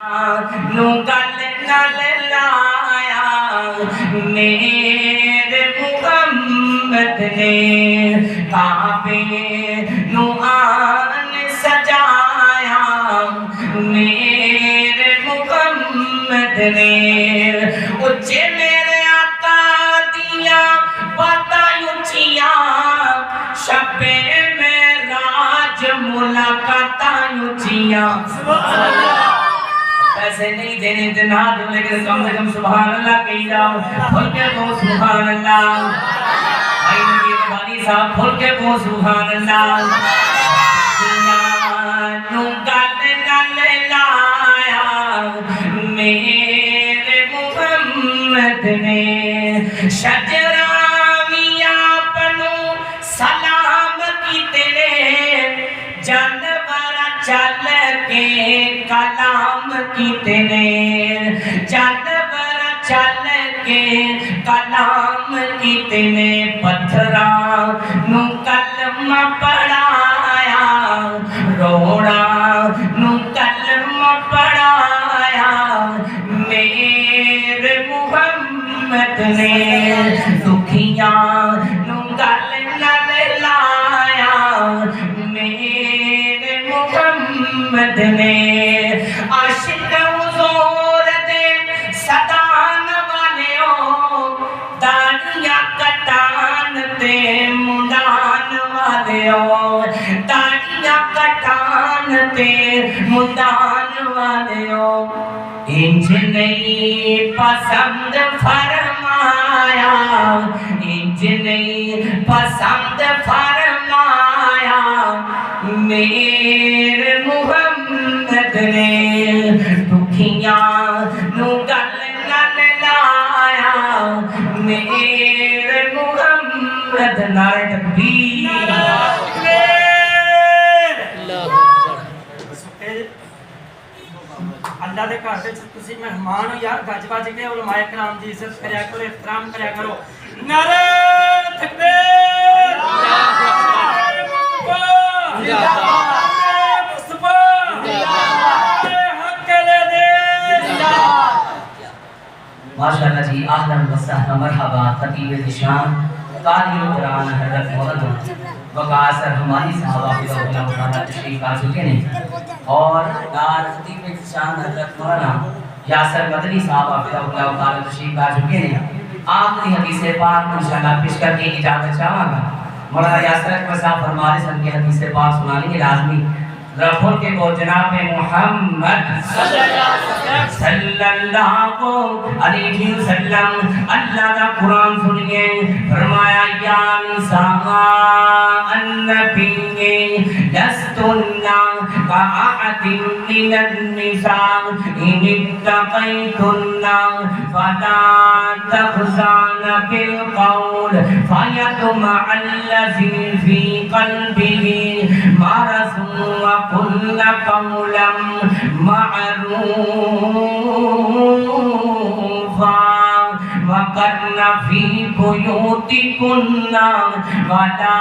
نو گل نال لایا میرے محمد نے کعبے نو آن سجایا میرے محمد نے اچھے میرے آقا دیا باتاں اچھیاں شبِ معراج ملاقاتاں اچھیاں پیسے نہیں دینے دنا دو لیکن کم سے کم سبحان اللہ کہی جاؤ کھل کے کو سبحان اللہ بھائی نبی ربانی صاحب کھل کے کو سبحان اللہ نو گل نال لایا میرے محمد نے شجراویاں پنو سلام کیتے نے جانور چل کے کلام کیتے نے جانور چل کے کلام کیتے نے پتھراں نو کلمہ پڑھایا روڑا نو کلمہ پڑھایا میرے محمد نے دکھیاں نو گل نال لایا میرے محمد نے عاشق حضور دے سدان والیو داڑیاں کٹان تے منڈان والیو داڑیاں کٹان تے منڈان والیو انج نہیں پسند فرمایا انج نہیں پسند فرمایا میرے محمد نے دکھیاں نو گل نال لایا میرے محمد نال تکبیر اللہ دے گھر وچ تسی مہمان ہو یار گج بج کے علماء کرام دی عزت کریا کرو احترام کریا کرو نعرہ تکبیر ماشاءاللہ جی اہلا وسہلا مرحبا خطیب ذیشان قاری قرآن حضرت مولانا وقاصر ہماری صحابہ حفظہ اللہ تعالیٰ تشریف آ چکے ہیں اور دار خطیب ذیشان حضرت مولانا یاسر مدنی صحابہ حفظہ اللہ تعالیٰ تشریف آ چکے ہیں آخری حدیث پاک انشاءاللہ پیش کر کے اجازت چاہوں گا مولانا یاسر اکبر صاحب فرما رہے ہیں کہ حدیث پاک سنانی ہے لازمی رکھو کے کو جناب محمد صلی اللہ علیہ وسلم اللہ کا قرآن سنیے فرمایا یا نساء النبی لستن كأحد من النساء إن اتقيتن فلا تخزعن بالقول فيطمع الذي في قلبه مرض وقلن قولا معروفا وقرن في بيوتكن ولا